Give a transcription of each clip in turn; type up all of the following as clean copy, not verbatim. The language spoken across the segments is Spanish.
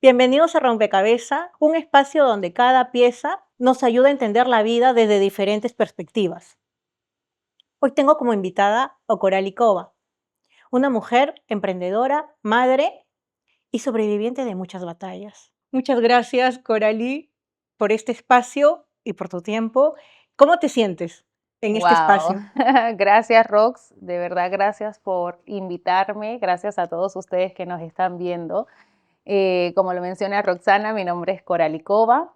Bienvenidos a Rompecabezas, un espacio donde cada pieza nos ayuda a entender la vida desde diferentes perspectivas. Hoy tengo como invitada a Coralie Cova, una mujer emprendedora, madre y sobreviviente de muchas batallas. Muchas gracias, Coralie, por este espacio y por tu tiempo. ¿Cómo te sientes en este Wow, espacio? gracias Rox, de verdad gracias por invitarme, gracias a todos ustedes que nos están viendo. Como lo menciona Roxana, mi nombre es Coralicova,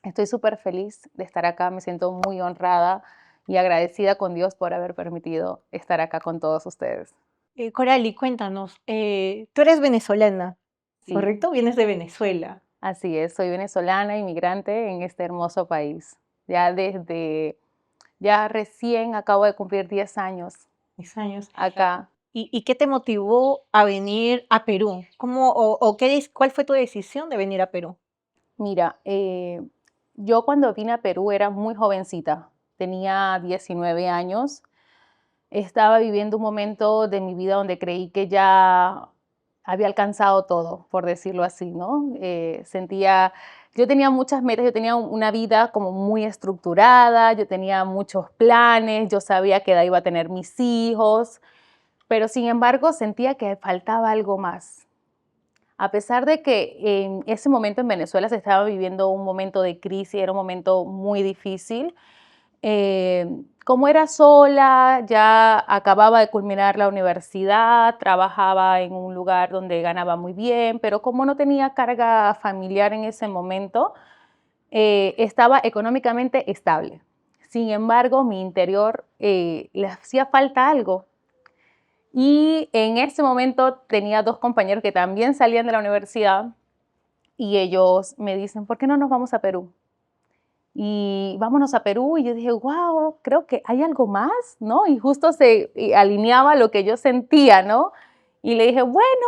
estoy súper feliz de estar acá, me siento muy honrada y agradecida con Dios por haber permitido estar acá con todos ustedes. Coralie, cuéntanos, tú eres venezolana, Sí, ¿correcto? Vienes de Venezuela. así es, soy venezolana, inmigrante en este hermoso país. Ya recién acabo de cumplir 10 años 10 años. acá. ¿Y qué te motivó a venir a Perú? ¿Cuál fue tu decisión de venir a Perú? Mira, yo cuando vine a Perú era muy jovencita, tenía 19 años, estaba viviendo un momento de mi vida donde creí que ya había alcanzado todo, por decirlo así, ¿no? Yo tenía muchas metas, yo tenía una vida como muy estructurada, yo tenía muchos planes, yo sabía que iba a tener mis hijos, pero sin embargo sentía que faltaba algo más. A pesar de que en ese momento en Venezuela se estaba viviendo un momento de crisis, era un momento muy difícil. Como era sola, ya acababa de culminar la universidad, trabajaba en un lugar donde ganaba muy bien, pero como no tenía carga familiar en ese momento, estaba económicamente estable. Sin embargo, mi interior le hacía falta algo. Y en ese momento tenía dos compañeros que también salían de la universidad y ellos me dicen, ¿por qué no nos vamos a Perú? Y vámonos a Perú. Y yo dije, wow, creo que hay algo más, ¿no? Y justo se alineaba lo que yo sentía, ¿no? Y le dije, bueno,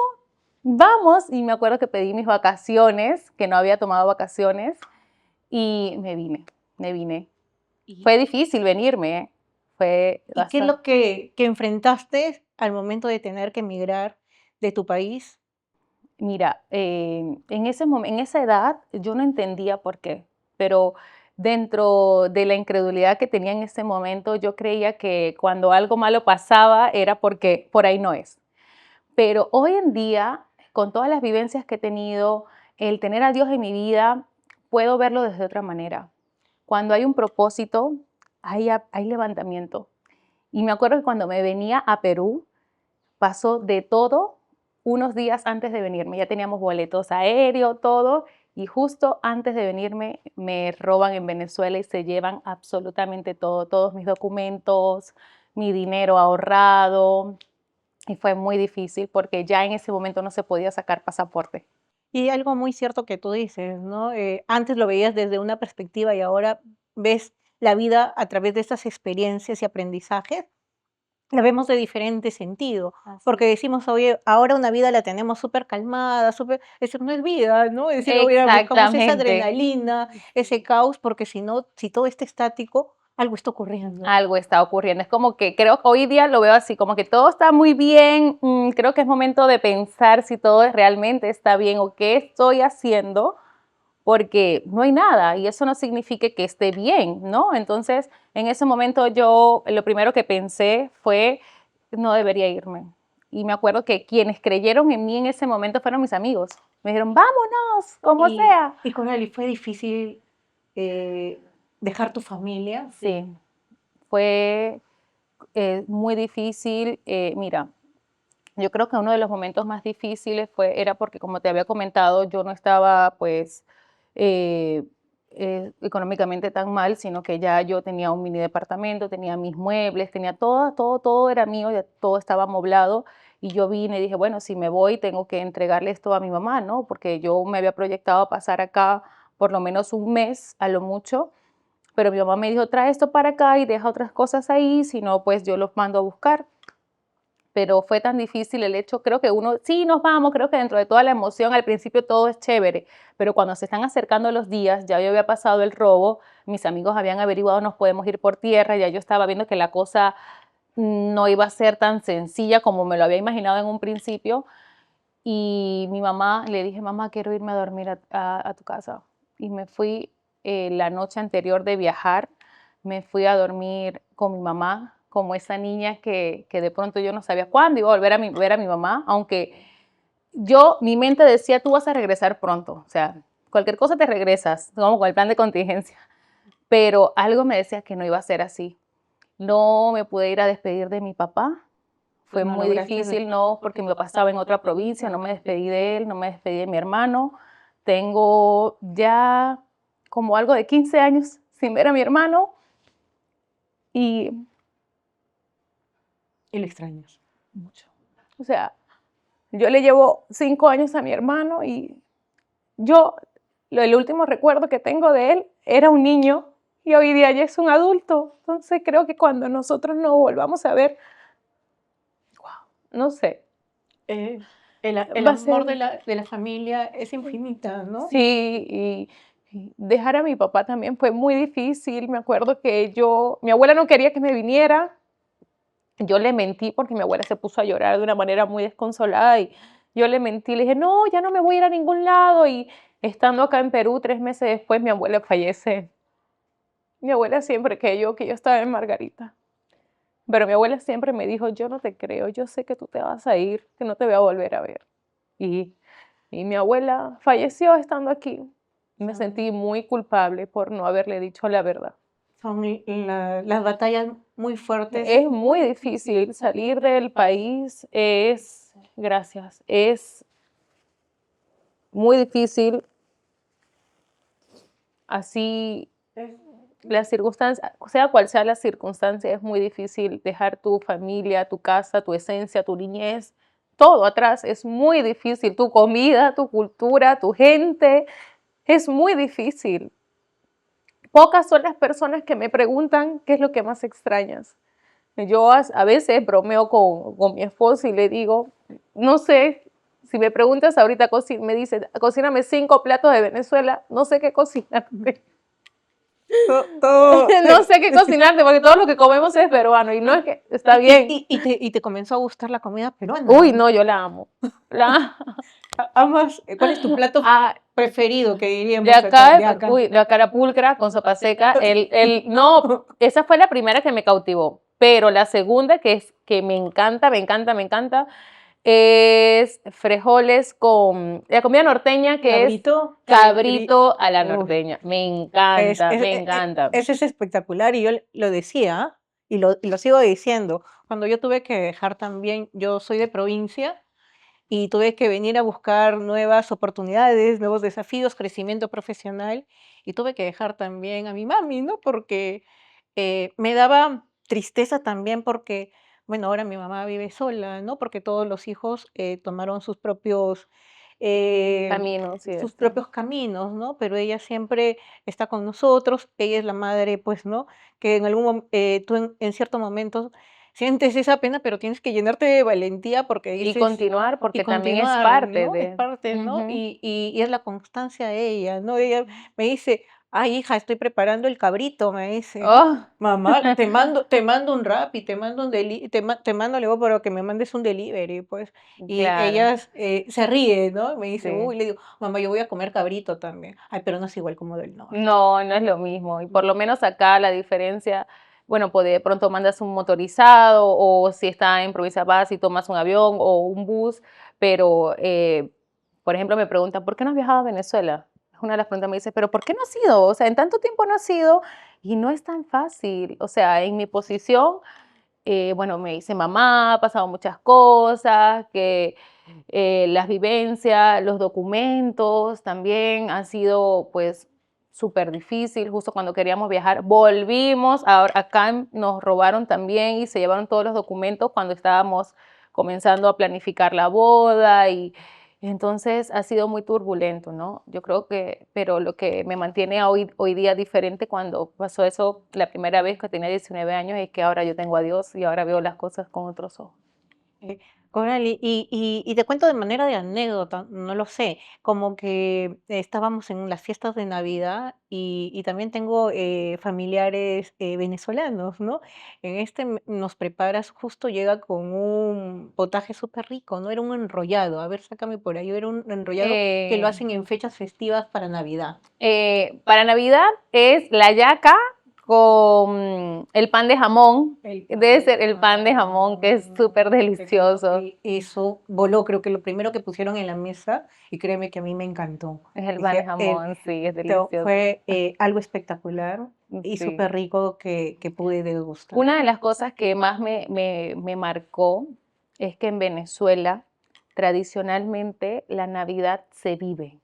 vamos. Y me acuerdo que pedí mis vacaciones, que no había tomado vacaciones, y me vine. ¿Y, Fue difícil venirme, ¿eh? Fue y qué es bastante. lo que enfrentaste al momento de tener que emigrar de tu país? Mira, en esa edad yo no entendía por qué, pero dentro de la incredulidad que tenía en ese momento, yo creía que cuando algo malo pasaba era porque por ahí no es. Pero hoy en día, con todas las vivencias que he tenido, el tener a Dios en mi vida, puedo verlo desde otra manera. Cuando hay un propósito, hay levantamiento. Y me acuerdo que cuando me venía a Perú, pasó de todo unos días antes de venirme. Ya teníamos boletos aéreos, todo, y justo antes de venirme me roban en Venezuela y se llevan absolutamente todo, todos mis documentos, mi dinero ahorrado, y fue muy difícil porque ya en ese momento no se podía sacar pasaporte. Y algo muy cierto que tú dices, ¿no? Antes lo veías desde una perspectiva y ahora ves la vida a través de estas experiencias y aprendizajes, la vemos de diferente sentido, Así porque es. decimos: "Oye, ahora una vida la tenemos súper calmada, súper", es decir, no es vida, ¿no? Es decir, oye, buscamos esa Exactamente. adrenalina, ese caos, porque si no, si todo está estático, algo está ocurriendo. Algo está ocurriendo. Es como que creo que hoy día lo veo así, como que todo está muy bien. Creo que es momento de pensar si todo realmente está bien o qué estoy haciendo, porque no hay nada y eso no significa que esté bien, ¿no? Entonces, en ese momento yo lo primero que pensé fue, no debería irme. Y me acuerdo que quienes creyeron en mí en ese momento fueron mis amigos. Me dijeron, vámonos, como sea. Y con él, ¿y fue difícil, eh, dejar tu familia? Sí, fue muy difícil. Mira, yo creo que uno de los momentos más difíciles era porque, como te había comentado, yo no estaba pues eh, económicamente tan mal, sino que ya yo tenía un mini departamento, tenía mis muebles, tenía todo era mío, ya todo estaba amoblado. Y yo vine y dije, bueno, si me voy, tengo que entregarle esto a mi mamá, ¿no? Porque yo me había proyectado a pasar acá por lo menos un mes, a lo mucho, pero mi mamá me dijo, trae esto para acá y deja otras cosas ahí, si no, pues yo los mando a buscar. Pero fue tan difícil el hecho, creo que uno, sí, nos vamos, creo que dentro de toda la emoción, al principio todo es chévere, pero cuando se están acercando los días, ya yo había pasado el robo, mis amigos habían averiguado, nos podemos ir por tierra, ya yo estaba viendo que la cosa no iba a ser tan sencilla como me lo había imaginado en un principio, Y mi mamá, le dije, mamá, quiero irme a dormir a tu casa. Y me fui la noche anterior de viajar, me fui a dormir con mi mamá, como esa niña que de pronto yo no sabía cuándo iba a volver a ver a mi mamá, aunque mi mente decía, tú vas a regresar pronto, o sea, cualquier cosa te regresas, como con el plan de contingencia, pero algo me decía que no iba a ser así. No me pude ir a despedir de mi papá, fue No muy lograste difícil, no, porque mi papá estaba en otra provincia, no me despedí de él, no me despedí de mi hermano. Tengo ya como algo de 15 años sin ver a mi hermano y y lo extrañas. mucho. O sea, yo le llevo 5 años a mi hermano y el último recuerdo que tengo de él era un niño y hoy día ya es un adulto. Entonces creo que cuando nosotros nos volvamos a ver, wow, no sé, El va a amor ser, de la familia es infinita, ¿no? sí, y dejar a mi papá también fue muy difícil. Me acuerdo que mi abuela no quería que me viniera. Yo le mentí porque mi abuela se puso a llorar de una manera muy desconsolada y yo le mentí, le dije, no, ya no me voy a ir a ningún lado. Y estando acá en Perú, 3 meses después, mi abuela fallece. Mi abuela siempre creyó que yo estaba en Margarita. Pero mi abuela siempre me dijo, yo no te creo, yo sé que tú te vas a ir, que no te voy a volver a ver. Y, y mi abuela falleció estando aquí. Me sentí muy culpable por no haberle dicho la verdad. Son las batallas muy fuertes. Es muy difícil salir del país, gracias, es muy difícil. Así, las circunstancias, sea cual sea la circunstancia, es muy difícil dejar tu familia, tu casa, tu esencia, tu niñez, todo atrás. Es muy difícil, tu comida, tu cultura, tu gente, es muy difícil. Pocas son las personas que me preguntan qué es lo que más extrañas. Yo a veces bromeo con mi esposo y le digo, no sé, si me preguntas ahorita, me dice, cocíname 5 platos de Venezuela, no sé qué cocinarte. Todo, No sé qué cocinarte porque todo lo que comemos es peruano y no es que está bien. y te comenzó a gustar la comida peruana. Uy, no, yo la amo. La, Amas, ¿cuál es tu plato ah, preferido que de diríamos acá? acá, De acá. uy, la carapulcra con sopa seca. No, esa fue la primera que me cautivó. Pero la segunda, que me encanta, me encanta, me encanta, es frijoles con la comida norteña, que es Cabrito, cabrito a la uf, norteña. Me encanta, me encanta. ese es espectacular y yo lo decía y lo sigo diciendo. Cuando yo tuve que dejar también, yo soy de provincia y tuve que venir a buscar nuevas oportunidades, nuevos desafíos, crecimiento profesional y tuve que dejar también a mi mami, ¿no? Porque me daba tristeza también porque, bueno, ahora mi mamá vive sola, ¿no? Porque todos los hijos tomaron eh, Camino, sí, sus propios caminos, ¿no? Pero ella siempre está con nosotros, ella es la madre, pues, ¿no? Que en tú en cierto momento sientes esa pena, pero tienes que llenarte de valentía porque y dices, continuar y porque también es continuar, parte ¿no? Es de... parte, ¿no? Ujú. Y es la constancia de ella, ¿no? Ella me dice, ay, hija, estoy preparando el cabrito, me dice. Oh, Mamá, te mando un Rappi, te mando un te mando, le digo, pero que me mandes un delivery, pues. Y claro, ellas se ríe, ¿no? Me dice, sí. uy, le digo, mamá, yo voy a comer cabrito también. Ay, pero no es igual como del norte. No, no es lo mismo. Y por lo menos acá la diferencia, bueno, pues de pronto mandas un motorizado o si está en provincia vas y tomas un avión o un bus, pero, por ejemplo, me preguntan, ¿por qué no has viajado a Venezuela? Es una de las preguntas, me dice, pero ¿por qué no has ido? O sea, en tanto tiempo no has ido y no es tan fácil. O sea, en mi posición, bueno, me dice mamá, ha pasado muchas cosas, que las vivencias, los documentos también han sido pues súper difícil. Justo cuando queríamos viajar, volvimos, ahora acá nos robaron también y se llevaron todos los documentos cuando estábamos comenzando a planificar la boda y entonces ha sido muy turbulento, ¿no? Yo creo que, pero lo que me mantiene hoy día diferente cuando pasó eso la primera vez que tenía 19 años es que ahora yo tengo a Dios y ahora veo las cosas con otros ojos. Eh, Coral, y te cuento de manera de anécdota, no lo sé, como que estábamos en las fiestas de Navidad y también tengo familiares venezolanos, ¿no? Nos preparas, justo llega con un potaje súper rico, ¿no? Era un enrollado, a ver, sácame por ahí, era un enrollado que lo Eh, hacen en fechas festivas para Navidad. para Navidad es la yaca con el pan de jamón. El pan Debe de ser el pan de jamón, que es súper Te cuento delicioso. que eso voló, creo que lo primero que pusieron en la mesa, y créeme que a mí me encantó. Es el pan de Dije, jamón, sí, es delicioso. fue algo espectacular y Sí. súper rico que pude degustar. Una de las cosas que más me marcó es que en Venezuela, tradicionalmente, la Navidad se vive.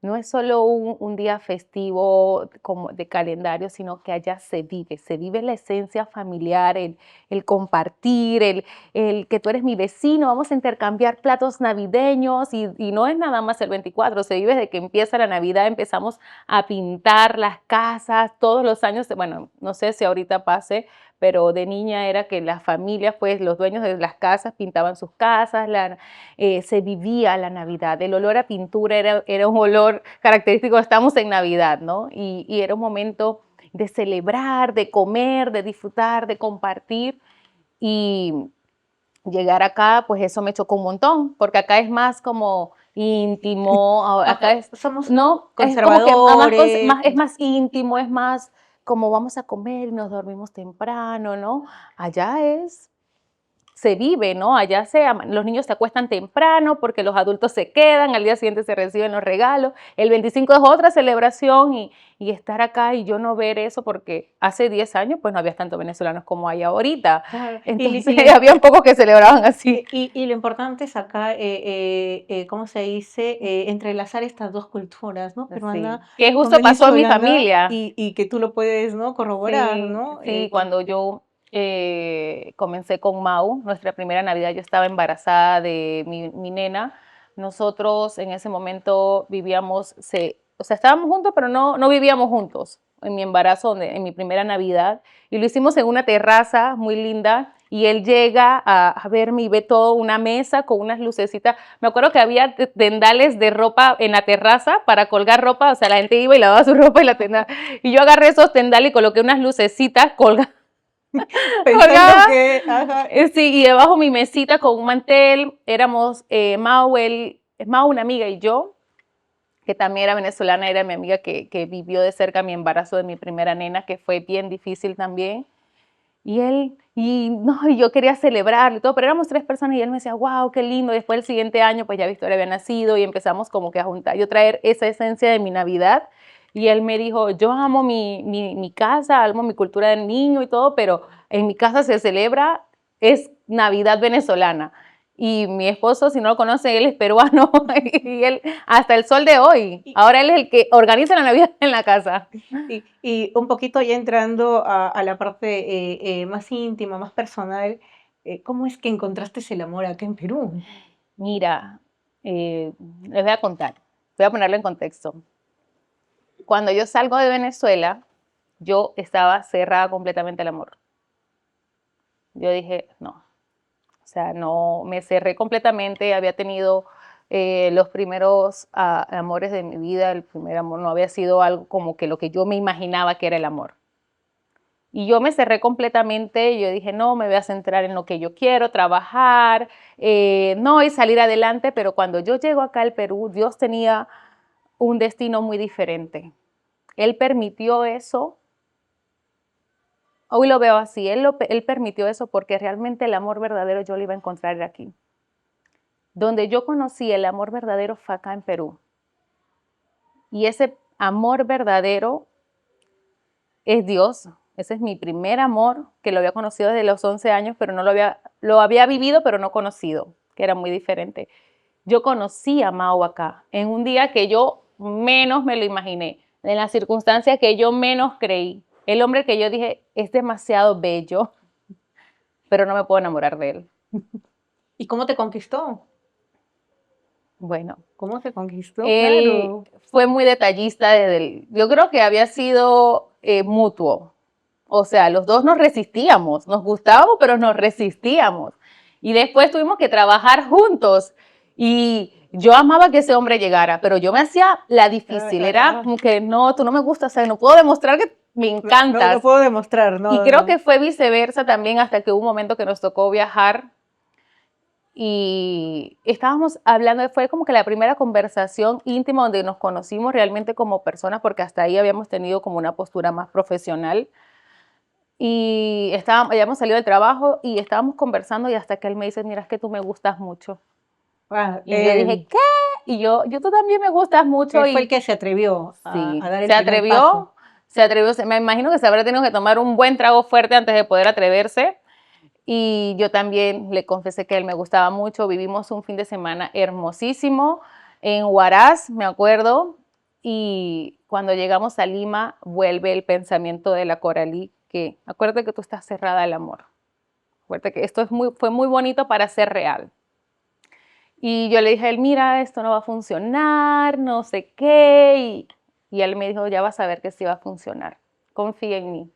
No es solo un día festivo como de calendario, sino que allá se vive la esencia familiar, el compartir, el que tú eres mi vecino, vamos a intercambiar platos navideños y no es nada más el 24, se vive desde que empieza la Navidad, empezamos a pintar las casas todos los años, bueno, no sé si ahorita pase, pero de niña era que las familias, pues los dueños de las casas pintaban sus casas, se vivía la Navidad. El olor a pintura era un olor característico, estamos en Navidad, ¿no? Y era un momento de celebrar, de comer, de disfrutar, de compartir. Y llegar acá, pues eso me chocó un montón, porque acá es más como íntimo, acá Ajá, es, somos no, es como que conservadores. es más íntimo, es más como vamos a comer y nos dormimos temprano, ¿no? Allá se vive, ¿no? Los niños se acuestan temprano porque los adultos se quedan, al día siguiente se reciben los regalos, el 25 es otra celebración y estar acá y yo no ver eso porque hace 10 años pues no había tantos venezolanos como hay ahorita, Claro, entonces había pocos que celebraban así. y lo importante es acá, ¿cómo se dice? Entrelazar estas dos culturas, ¿no? Sí, Peruana que con justo pasó en mi venezolana familia. y que tú lo puedes, ¿no? Corroborar, Sí, ¿no? sí, cuando yo comencé con Mau, nuestra primera Navidad, yo estaba embarazada de mi nena. Nosotros en ese momento vivíamos, o sea, estábamos juntos, pero no vivíamos juntos en mi embarazo, en mi primera Navidad. Y lo hicimos en una terraza muy linda. Y él llega a verme y ve todo una mesa con unas lucecitas. Me acuerdo que había tendales de ropa en la terraza para colgar ropa. O sea, la gente iba y lavaba su ropa y la tendal. Y yo agarré esos tendales y coloqué unas lucecitas Pensando colgadas. que, ajá, Sí, y debajo mi mesita con un mantel. Éramos Mau, una amiga y yo, que también era venezolana, era mi amiga que vivió de cerca mi embarazo de mi primera nena, que fue bien difícil también. Y yo quería celebrarlo y todo, pero éramos 3 personas y él me decía, wow, qué lindo. Después el siguiente año, pues ya Victoria había nacido y empezamos como que a juntar, yo traer esa esencia de mi Navidad. Y él me dijo, yo amo mi casa, amo mi cultura del niño y todo, pero en mi casa se celebra, es Navidad venezolana. Y mi esposo, si no lo conoce, él es peruano y él hasta el sol de hoy. y, Ahora él es el que organiza la Navidad en la casa. y un poquito ya entrando a la parte más íntima, más personal, ¿cómo es que encontraste el amor acá en Perú? Mira, les voy a contar, voy a ponerlo en contexto. Cuando yo salgo de Venezuela, yo estaba cerrada completamente al amor. Yo dije, no, o sea, no, me cerré completamente, había tenido los primeros amores de mi vida, el primer amor no había sido algo como que lo que yo me imaginaba que era el amor. Y yo me cerré completamente, yo dije, no, me voy a centrar en lo que yo quiero, trabajar, no, y salir adelante, pero cuando yo llego acá al Perú, Dios tenía un destino muy diferente. Él permitió eso, hoy lo veo así, él permitió eso porque realmente el amor verdadero yo lo iba a encontrar aquí. Donde yo conocí el amor verdadero fue acá en Perú. Y ese amor verdadero es Dios. Ese es mi primer amor, que lo había conocido desde los 11 años, pero no lo había vivido, pero no conocido, que era muy diferente. Yo conocí a Mau acá, en un día que yo menos me lo imaginé, en las circunstancias que yo menos creí. El hombre que yo dije, es demasiado bello, pero no me puedo enamorar de él. ¿Y cómo te conquistó? Bueno, ¿Cómo te conquistó? él Claro. fue muy detallista yo creo que había sido mutuo. O sea, los dos nos resistíamos, nos gustábamos, pero nos resistíamos. Y después tuvimos que trabajar juntos. Y yo amaba que ese hombre llegara, pero yo me hacía la difícil. Era como que no, tú no me gustas, o sea, no puedo demostrar que me No encantas. puedo demostrar, Y no, creo no. que fue viceversa también hasta que hubo un momento que nos tocó viajar y estábamos hablando, fue como que la primera conversación íntima donde nos conocimos realmente como personas, porque hasta ahí habíamos tenido como una postura más profesional. Y habíamos salido del trabajo y estábamos conversando y hasta que él me dice, mira, es que tú me gustas mucho. Ah, Y yo dije, ¿qué? Y yo tú también me gustas mucho. él fue el Y que se atrevió sí, a dar el primer paso. se atrevió, me imagino que se habrá tenido que tomar un buen trago fuerte antes de poder atreverse. Y yo también le confesé que él me gustaba mucho. Vivimos un fin de semana hermosísimo en Huaraz, me acuerdo. Y cuando llegamos a Lima, vuelve el pensamiento de la Coralí, que acuérdate que tú estás cerrada al amor. Acuérdate que esto fue muy bonito para ser real. Y yo le dije a él, mira, esto no va a funcionar, no sé qué. Y él me dijo, ya vas a ver que sí va a funcionar. Confía en mí.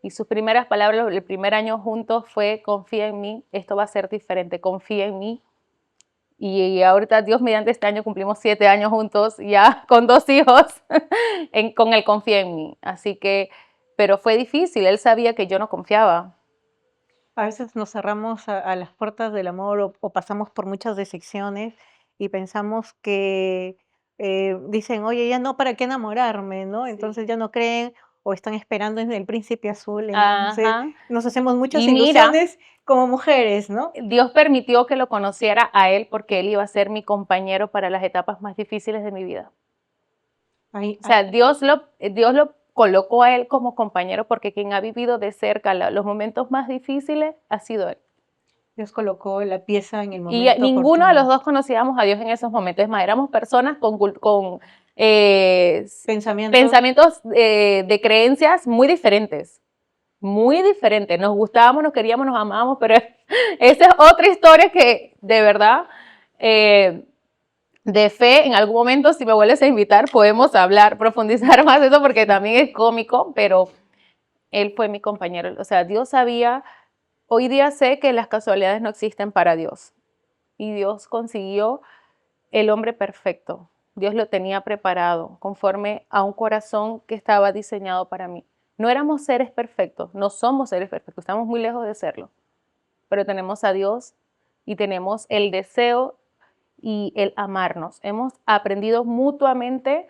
Y sus primeras palabras, el primer año juntos fue, confía en mí, esto va a ser diferente, confía en mí. Y ahorita, Dios mediante este año cumplimos 7 años juntos, ya con 2 hijos, con el confía en mí. Así que, pero fue difícil, él sabía que yo no confiaba. A veces nos cerramos a las puertas del amor o pasamos por muchas decepciones y pensamos que dicen, oye, ya no, ¿para qué enamorarme? ¿No? Sí. Entonces ya no creen o están esperando en el príncipe azul. Entonces Ajá. nos hacemos muchas Y mira, ilusiones como mujeres, ¿no? Dios permitió que lo conociera a él porque él iba a ser mi compañero para las etapas más difíciles de mi vida. Ahí, O sea, Dios lo colocó a él como compañero porque quien ha vivido de cerca los momentos más difíciles ha sido él. Dios colocó la pieza en el Y momento ninguno de los oportuno. dos conocíamos a Dios en esos momentos. Es más, éramos personas con eh, Pensamientos. pensamientos de creencias muy diferentes. Muy diferentes. Nos gustábamos, nos queríamos, nos amábamos, pero esa es otra historia que de verdad eh, de fe, en algún momento, si me vuelves a invitar, podemos hablar, profundizar más de eso, porque también es cómico, pero él fue mi compañero. O sea, Dios sabía, hoy día sé que las casualidades no existen para Dios. Y Dios consiguió el hombre perfecto. Dios lo tenía preparado conforme a un corazón que estaba diseñado para mí. No éramos seres perfectos, no somos seres perfectos, estamos muy lejos de serlo, pero tenemos a Dios y tenemos el deseo y el amarnos. Hemos aprendido mutuamente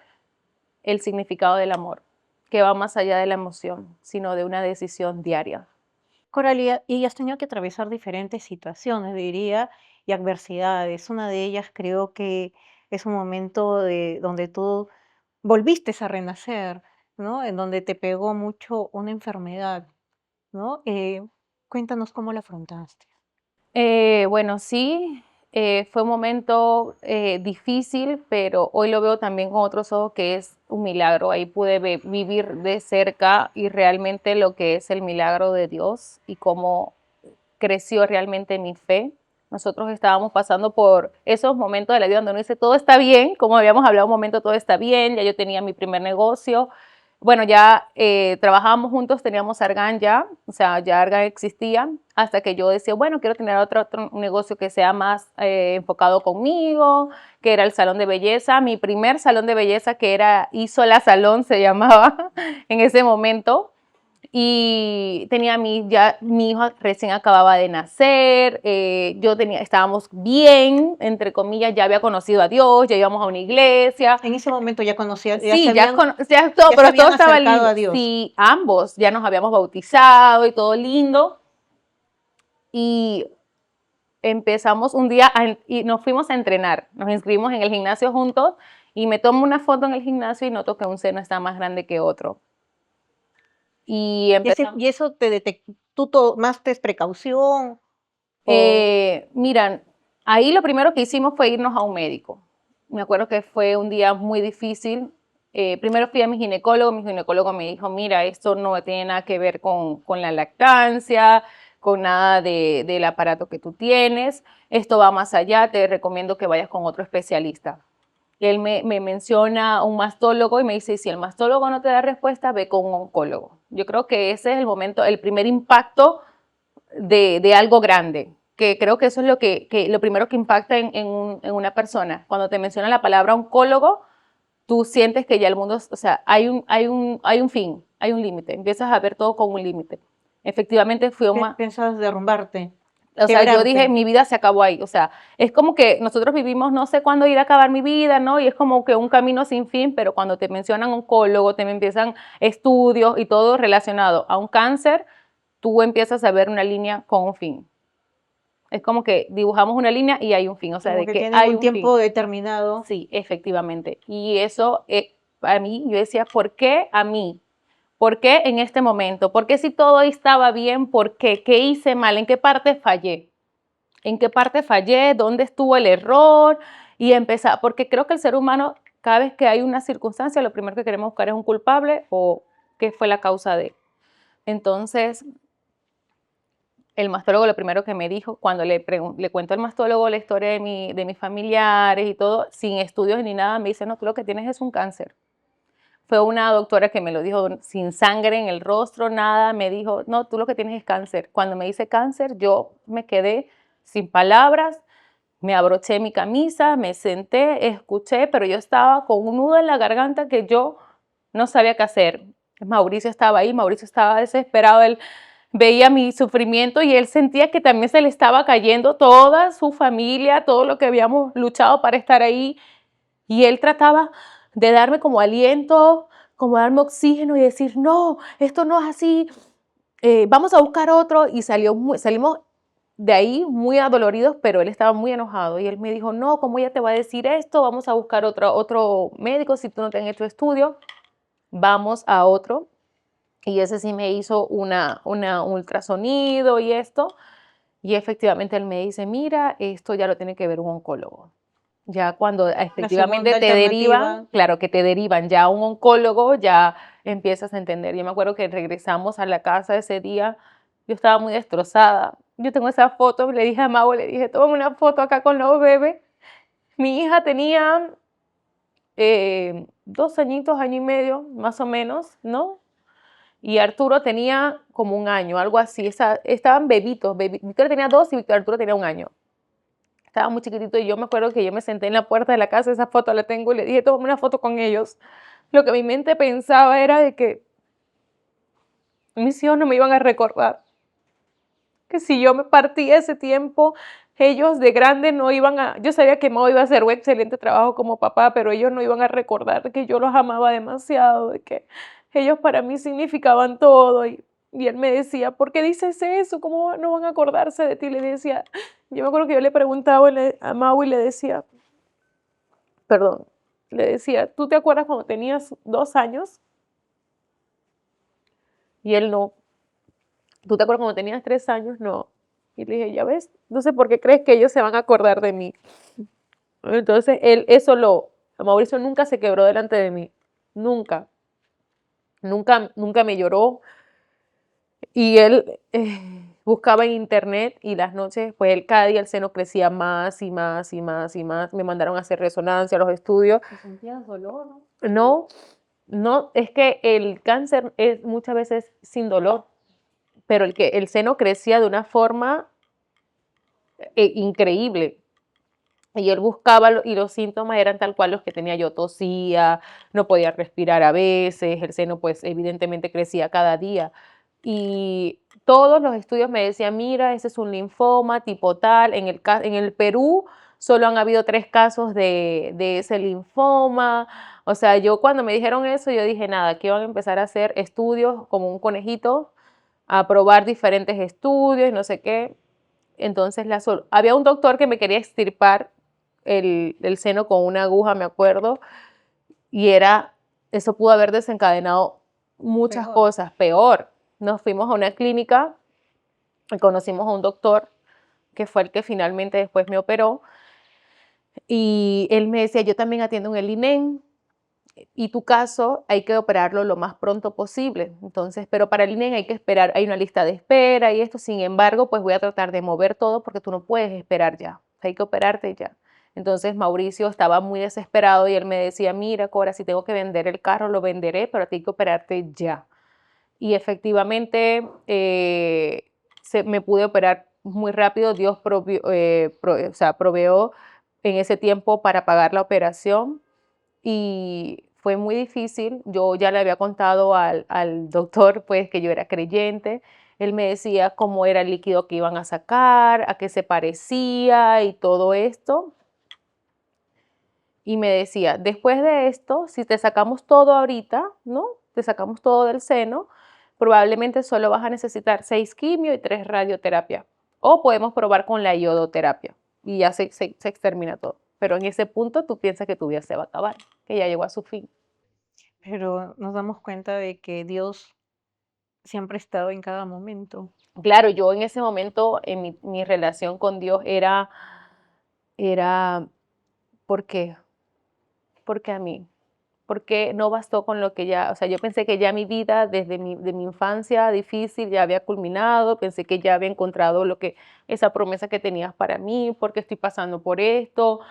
el significado del amor, que va más allá de la emoción, sino de una decisión diaria. Coralia, y has tenido que atravesar diferentes situaciones, diría, y adversidades. Una de ellas creo que es un momento donde tú volviste a renacer, ¿no? En donde te pegó mucho una enfermedad, ¿no? Cuéntanos cómo la afrontaste. Bueno, sí, fue un momento difícil, pero hoy lo veo también con otros ojos que es un milagro. Ahí pude vivir de cerca y realmente lo que es el milagro de Dios y cómo creció realmente mi fe. Nosotros estábamos pasando por esos momentos de la vida donde uno dice todo está bien, como habíamos hablado un momento, todo está bien, ya yo tenía mi primer negocio. Bueno, ya trabajábamos juntos, teníamos Argan ya, o sea, ya Argan existía, hasta que yo decía, bueno, quiero tener otro negocio que sea más enfocado conmigo, que era el salón de belleza. Mi primer salón de belleza, que era Isola Salón, se llamaba en ese momento. Y tenía mi hijo recién acababa de nacer, estábamos bien, entre comillas, ya había conocido a Dios, ya íbamos a una iglesia. En ese momento ya conocías, Sí, ya todo, ya se pero todo habían estaba acercado lindo. a Dios. Sí, ambos ya nos habíamos bautizado y todo lindo. Y empezamos un día y nos fuimos a entrenar. Nos inscribimos en el gimnasio juntos y me tomo una foto en el gimnasio y noto que un seno está más grande que otro. Y empezamos. Y eso tú tomaste precaución o Miran, ahí lo primero que hicimos fue irnos a un médico. Me acuerdo que fue un día muy difícil. Primero fui a mi ginecólogo me dijo, mira, esto no tiene nada que ver con la lactancia, con nada del aparato que tú tienes, esto va más allá, te recomiendo que vayas con otro especialista. Él me menciona un mastólogo y me dice, si el mastólogo no te da respuesta, ve con un oncólogo. Yo creo que ese es el momento, el primer impacto de algo grande. que creo que eso es lo primero que impacta en una persona. Cuando te mencionan la palabra oncólogo, tú sientes que ya el mundo, o sea, hay un fin, hay un límite, empiezas a ver todo con un límite. Efectivamente fui un... Piensas derrumbarte, O sea, yo dije, quebrarte. mi vida se acabó ahí. O sea, es como que nosotros vivimos, no sé cuándo ir a acabar mi vida, ¿no? Y es como que un camino sin fin, pero cuando te mencionan oncólogo, te empiezan estudios y todo relacionado a un cáncer, tú empiezas a ver una línea con un fin. Es como que dibujamos una línea y hay un fin, o sea, Como de que que tienen hay un un fin. tiempo determinado. Sí, efectivamente. Y eso, para mí, yo decía, ¿por qué a mí? ¿Por qué en este momento? ¿Por qué si todo estaba bien? ¿Por qué? ¿Qué hice mal? ¿En qué parte fallé? ¿En qué parte fallé? ¿Dónde estuvo el error? Y empezar, porque creo que el ser humano, cada vez que hay una circunstancia, lo primero que queremos buscar es un culpable o qué fue la causa de. Entonces, el mastólogo lo primero que me dijo, cuando le cuento al mastólogo la historia de mis familiares y todo, sin estudios ni nada, me dice, no, tú lo que tienes es un cáncer. Fue una doctora que me lo dijo sin sangre en el rostro, nada, me dijo, no, tú lo que tienes es cáncer. Cuando me dice cáncer, yo me quedé sin palabras, me abroché mi camisa, me senté, escuché, pero yo estaba con un nudo en la garganta que yo no sabía qué hacer. Mauricio estaba ahí, Mauricio estaba desesperado, él veía mi sufrimiento y él sentía que también se le estaba cayendo toda su familia, todo lo que habíamos luchado para estar ahí. Y él trataba de darme como aliento, como darme oxígeno y decir, no, esto no es así, vamos a buscar otro. Y salimos de ahí muy adoloridos, pero él estaba muy enojado. Y él me dijo, no, ¿cómo ella te va a decir esto? Vamos a buscar otro médico, si tú no te has hecho estudio, vamos a otro. Y ese sí me hizo una ultrasonido y esto. Y efectivamente él me dice, mira, esto ya lo tiene que ver un oncólogo. Ya cuando La efectivamente segunda te derivan, alternativa. claro que te derivan ya a un oncólogo, ya empiezas a entender. Yo me acuerdo que regresamos a la casa ese día, yo estaba muy destrozada. Yo tengo esa foto, le dije a Mau, le dije, toma una foto acá con los bebés. Mi hija tenía 2 añitos, año y medio, más o menos, ¿no? Y Arturo tenía como un año, algo así. Estaban bebitos. Victoria tenía 2 y Arturo tenía un año. Estaba muy chiquitito y yo me acuerdo que yo me senté en la puerta de la casa, esa foto la tengo, y le dije, tómame una foto con ellos. Lo que mi mente pensaba era de que mis hijos no me iban a recordar, que si yo me partía ese tiempo, ellos de grande no iban a... Yo sabía que Mau iba a hacer un excelente trabajo como papá, pero ellos no iban a recordar que yo los amaba demasiado, de que ellos para mí significaban todo. Y él me decía, ¿por qué dices eso? ¿Cómo no van a acordarse de ti? Le decía, yo me acuerdo que yo le preguntaba a Mau y le decía, perdón, le decía, ¿tú te acuerdas cuando tenías 2 años? Y él no. ¿Tú te acuerdas cuando tenías 3 años? No. Y le dije, ya ves, no sé por qué crees que ellos se van a acordar de mí. Entonces, Mauricio nunca se quebró delante de mí. Nunca. Nunca, nunca me lloró. Y él buscaba en internet y las noches, pues él cada día el seno crecía más y más y más y más. Me mandaron a hacer resonancia, los estudios. ¿Sentías dolor? No, no, es que el cáncer es muchas veces sin dolor, pero el seno crecía de una forma increíble. Y él buscaba y los síntomas eran tal cual los que tenía yo, tosía, no podía respirar a veces, el seno pues evidentemente crecía cada día. Y todos los estudios me decían, mira, ese es un linfoma tipo tal, en el Perú solo han habido 3 casos de ese linfoma. O sea, yo cuando me dijeron eso, yo dije, nada, aquí van a empezar a hacer estudios como un conejito, a probar diferentes estudios y no sé qué. Entonces, había un doctor que me quería extirpar el seno con una aguja, me acuerdo, y eso pudo haber desencadenado muchas Peor. cosas, peor. Nos fuimos a una clínica y conocimos a un doctor que fue el que finalmente después me operó, y él me decía, yo también atiendo en el INEM, y tu caso hay que operarlo lo más pronto posible. Entonces, pero para el INEM hay que esperar, hay una lista de espera y esto, sin embargo, pues voy a tratar de mover todo porque tú no puedes esperar ya, hay que operarte ya. Entonces Mauricio estaba muy desesperado y él me decía, mira, Cora, si tengo que vender el carro, lo venderé, pero a ti hay que operarte ya. Y efectivamente me pude operar muy rápido Dios o sea, proveó en ese tiempo para pagar la operación y fue muy difícil. Yo ya le había contado al doctor pues que yo era creyente. Él me decía cómo era el líquido que iban a sacar, a qué se parecía y todo esto. Y me decía, después de esto, si te sacamos todo ahorita, ¿no? Te sacamos todo del seno, probablemente solo vas a necesitar 6 quimio y 3 radioterapia. O podemos probar con la iodoterapia y ya se extermina todo. Pero en ese punto tú piensas que tu vida se va a acabar, que ya llegó a su fin. Pero nos damos cuenta de que Dios siempre ha estado en cada momento. Claro, yo en ese momento, en mi relación con Dios era, ¿por qué? Porque a mí. Porque no bastó con lo que ya, o sea, yo pensé que ya mi vida desde de mi infancia difícil ya había culminado, pensé que ya había encontrado esa promesa que tenías para mí, porque estoy pasando por esto.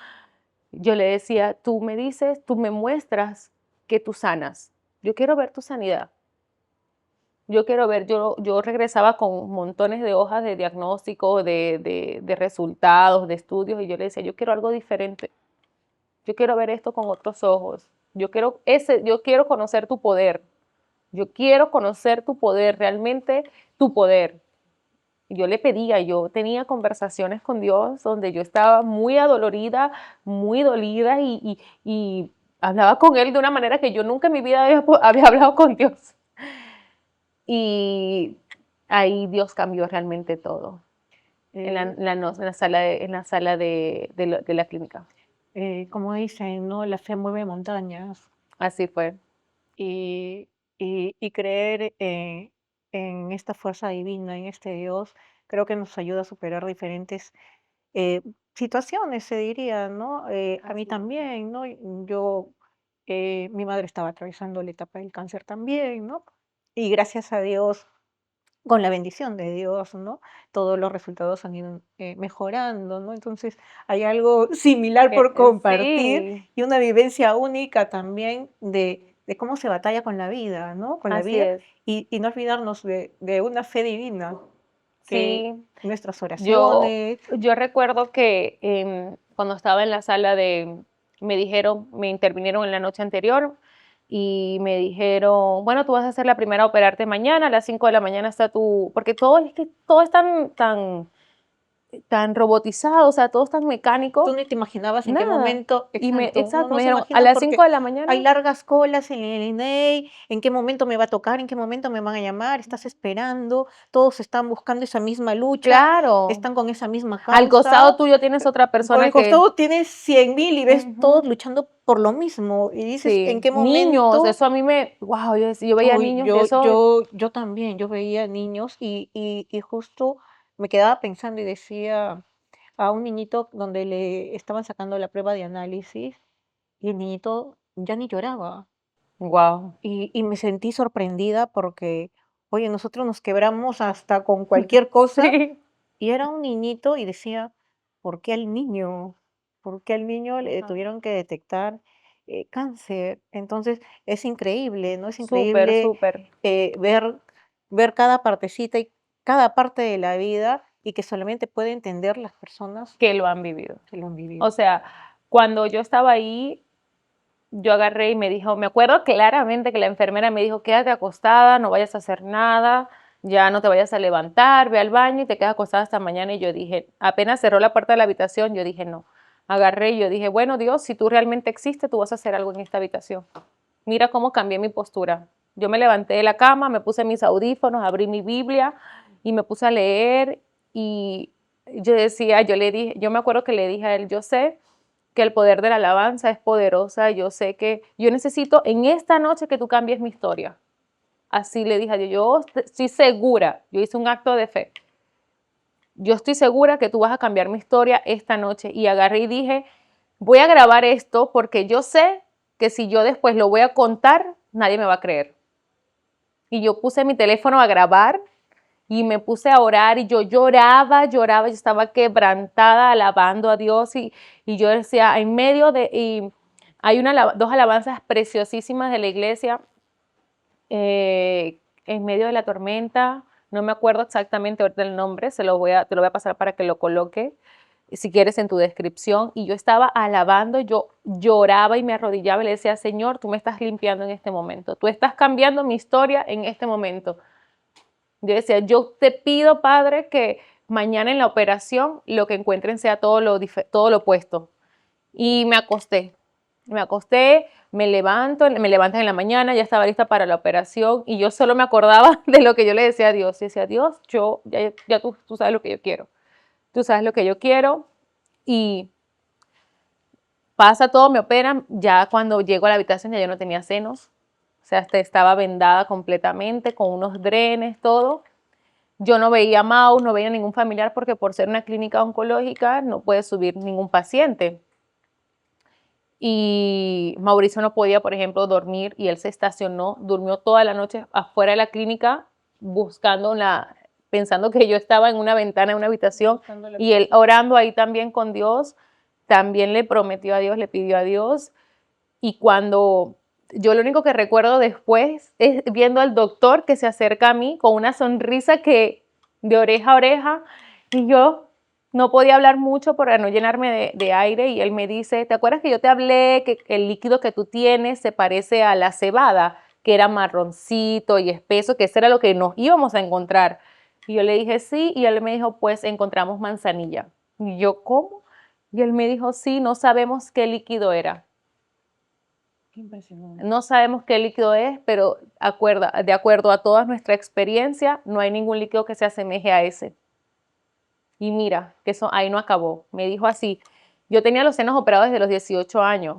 Yo le decía, tú me dices, tú me muestras que tú sanas. Yo quiero ver tu sanidad. Yo quiero ver, yo regresaba con montones de hojas de diagnóstico, de resultados, de estudios, y yo le decía, yo quiero algo diferente. Yo quiero ver esto con otros ojos. Yo quiero conocer tu poder. Yo quiero conocer tu poder, realmente tu poder. Yo le pedía, yo tenía conversaciones con Dios donde yo estaba muy adolorida, muy dolida y hablaba con Él de una manera que yo nunca en mi vida había hablado con Dios. Y ahí Dios cambió realmente todo en Eh, la sala de la clínica. Como dicen, ¿no? La fe mueve montañas. Así fue. Y, y creer en esta fuerza divina, en este Dios, creo que nos ayuda a superar diferentes eh, situaciones, se diría, ¿no? A mí Así es. también, ¿no? Yo, mi madre estaba atravesando la etapa del cáncer también, ¿no? Y gracias a Dios, con la bendición de Dios, ¿no? Todos los resultados han ido mejorando, ¿no? Entonces, hay algo similar por compartir Sí, y una vivencia única también de cómo se batalla con la vida, ¿no? Con la así vida es. y no olvidarnos de una fe divina, que Sí, nuestras yo, oraciones. yo recuerdo que cuando estaba en la sala me intervinieron en la noche anterior y me dijeron, bueno, tú vas a ser la primera a operarte mañana, a las 5 de la mañana está porque todo es tan robotizado, o sea, todo es tan Tú mecánico, ni te imaginabas en qué nada. momento, exacto, uno Exacto, no me se dijeron, a imagina las 5 porque de la hay mañana, largas colas en el INEI, en qué momento me va a tocar, en qué momento me van a llamar, estás esperando, todos están buscando esa misma lucha, claro, están con esa misma al causa. costado tuyo tienes otra Por el persona que... costado tienes 100.000 y ves todos Ujú. luchando por lo mismo y dices, ¿en Sí, qué niños, momento? eso a mí wow, yo veía Uy, niños y eso, yo también, yo veía niños y justo me quedaba pensando y decía a un niñito donde le estaban sacando la prueba de análisis y el niñito ya ni lloraba. wow. Y me sentí sorprendida porque, oye, nosotros nos quebramos hasta con cualquier cosa Sí. y era un niñito y decía, ¿por qué al niño? ¿Por qué al niño le Ah, tuvieron que detectar cáncer? Entonces, es increíble, ¿no? Es súper, increíble súper, ver, ver cada partecita y cada parte de la vida y que solamente puede entender las personas que lo han vivido. que lo han vivido. O sea, cuando yo estaba ahí, yo agarré y me dijo, me acuerdo claramente que la enfermera me dijo, quédate acostada, no vayas a hacer nada, ya no te vayas a levantar, ve al baño y te quedas acostada hasta mañana. Y yo dije, apenas cerró la puerta de la habitación, yo dije, no. Agarré y yo dije, bueno, Dios, si tú realmente existes, tú vas a hacer algo en esta habitación. Mira cómo cambié mi postura. Yo me levanté de la cama, me puse mis audífonos, abrí mi Biblia y me puse a leer y yo decía, yo me acuerdo que le dije a él, yo sé que el poder de la alabanza es poderosa, yo sé que yo necesito en esta noche que tú cambies mi historia. Así le dije a Dios, yo estoy segura, yo hice un acto de fe, yo estoy segura que tú vas a cambiar mi historia esta noche. Y agarré y dije, voy a grabar esto porque yo sé que si yo después lo voy a contar, nadie me va a creer. Y yo puse mi teléfono a grabar y me puse a orar y yo lloraba, yo estaba quebrantada alabando a Dios y yo decía, en medio y hay dos alabanzas preciosísimas de la iglesia, en medio de la tormenta, no me acuerdo exactamente ahorita el nombre, te lo voy a pasar para que lo coloque, si quieres, en tu descripción. Y yo estaba alabando, yo lloraba y me arrodillaba y le decía, Señor, tú me estás limpiando en este momento, tú estás cambiando mi historia en este momento. Yo decía, yo te pido, Padre, que mañana en la operación lo que encuentren sea todo lo opuesto. Y me acosté, me levantan en la mañana, ya estaba lista para la operación y yo solo me acordaba de lo que yo le decía a Dios. Y decía, Dios, ya tú sabes lo que yo quiero. Tú sabes lo que yo quiero y pasa todo, me operan. Ya cuando llego a la habitación ya yo no tenía senos. O sea, estaba vendada completamente con unos drenes, todo. Yo no veía mouse, no veía ningún familiar porque por ser una clínica oncológica no puede subir ningún paciente. Y Mauricio no podía, por ejemplo, dormir y él se estacionó, durmió toda la noche afuera de la clínica pensando que yo estaba en una ventana, en una habitación y él orando ahí también con Dios, también le prometió a Dios, le pidió a Dios. Y cuando yo lo único que recuerdo después es viendo al doctor que se acerca a mí con una sonrisa que de oreja a oreja y yo no podía hablar mucho para no llenarme de aire y él me dice, ¿te acuerdas que yo te hablé que el líquido que tú tienes se parece a la cebada, que era marroncito y espeso, que eso era lo que nos íbamos a encontrar? Y yo le dije, sí, y él me dijo, pues encontramos manzanilla. Y yo, ¿cómo? Y él me dijo, sí, no sabemos qué líquido era. No sabemos qué líquido es, pero de acuerdo a toda nuestra experiencia, no hay ningún líquido que se asemeje a ese. Y mira, que eso ahí no acabó. Me dijo así, yo tenía los senos operados desde los 18 años.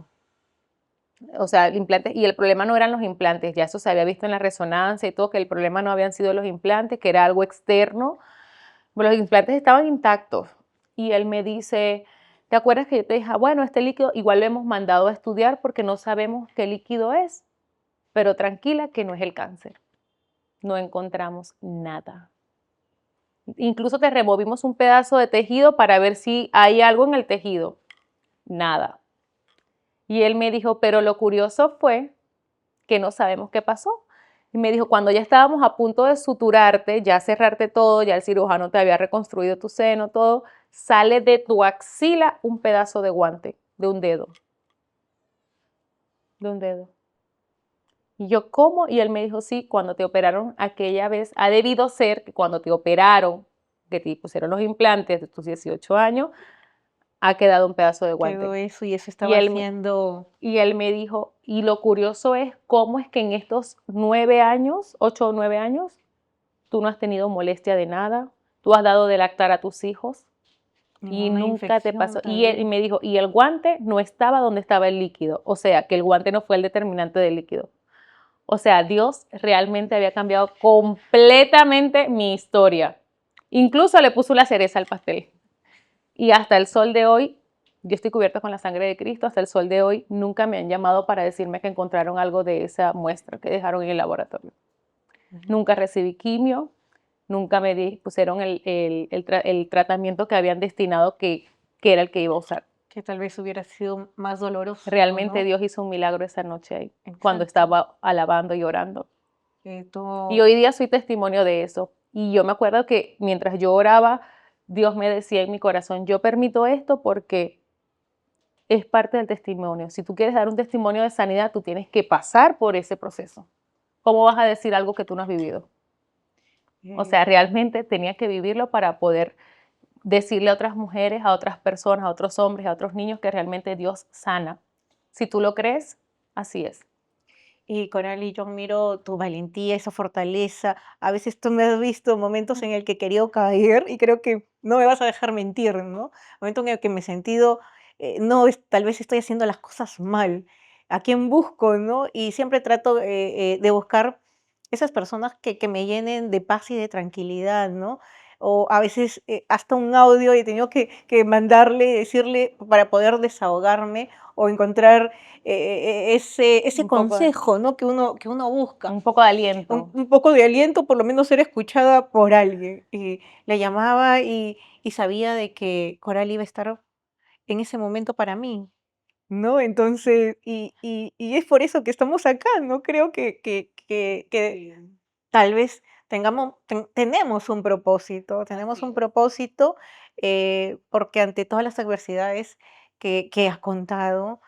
O sea, implantes, y el problema no eran los implantes, ya eso se había visto en la resonancia y todo, que el problema no habían sido los implantes, que era algo externo. Pero los implantes estaban intactos. Y él me dice, ¿te acuerdas que yo te dije, bueno, este líquido igual lo hemos mandado a estudiar porque no sabemos qué líquido es? Pero tranquila que no es el cáncer. No encontramos nada. Incluso te removimos un pedazo de tejido para ver si hay algo en el tejido. Nada. Y él me dijo, pero lo curioso fue que no sabemos qué pasó. Y me dijo, cuando ya estábamos a punto de suturarte, ya cerrarte todo, ya el cirujano te había reconstruido tu seno, todo, sale de tu axila un pedazo de guante, de un dedo. De un dedo. Y yo, ¿cómo? Y él me dijo, sí, cuando te operaron aquella vez, ha debido ser que cuando te operaron, que te pusieron los implantes de tus 18 años, ha quedado un pedazo de guante. Quedó eso y eso Y estaba él, haciendo... y él me dijo, y lo curioso es cómo es que en estos 9 años, 8 o 9 años, tú no has tenido molestia de nada, tú has dado de lactar a tus hijos y Ninguna nunca te infección, pasó. tal Y él vez. me dijo, y el guante no estaba donde estaba el líquido, o sea, que el guante no fue el determinante del líquido. O sea, Dios realmente había cambiado completamente mi historia. Incluso le puso la cereza al pastel. Y hasta el sol de hoy, yo estoy cubierta con la sangre de Cristo, hasta el sol de hoy nunca me han llamado para decirme que encontraron algo de esa muestra que dejaron en el laboratorio. Nunca recibí quimio, nunca me pusieron el tratamiento que habían destinado que era el que iba a usar. Que tal vez hubiera sido más doloroso, Realmente ¿no? Dios hizo un milagro esa noche ahí, cuando Exacto. estaba alabando y orando. Tú... Y hoy día soy testimonio de eso. Y yo me acuerdo que mientras yo oraba, Dios me decía en mi corazón, yo permito esto porque es parte del testimonio. Si tú quieres dar un testimonio de sanidad, tú tienes que pasar por ese proceso. ¿Cómo vas a decir algo que tú no has vivido? O sea, realmente tenía que vivirlo para poder decirle a otras mujeres, a otras personas, a otros hombres, a otros niños que realmente Dios sana. Si tú lo crees, así es. Y Coralie, yo admiro tu valentía, esa fortaleza. A veces tú me has visto momentos en el que he querido caer y creo que no me vas a dejar mentir, ¿no? Momentos en el que me he sentido, no, tal vez estoy haciendo las cosas mal. ¿A quién busco, no? Y siempre trato de buscar esas personas que me llenen de paz y de tranquilidad, ¿no? O a veces hasta un audio he tenido que mandarle, decirle para poder desahogarme o encontrar ese Un poco, consejo, ¿no? Que uno busca. un poco de aliento. Un poco de aliento, por lo menos ser escuchada por alguien. Y le llamaba y sabía de que Coral iba a estar en ese momento para mí, ¿no? Entonces, y es por eso que estamos acá, ¿no? Creo que tal vez tenemos Así un es. propósito, porque ante todas las adversidades que has contado,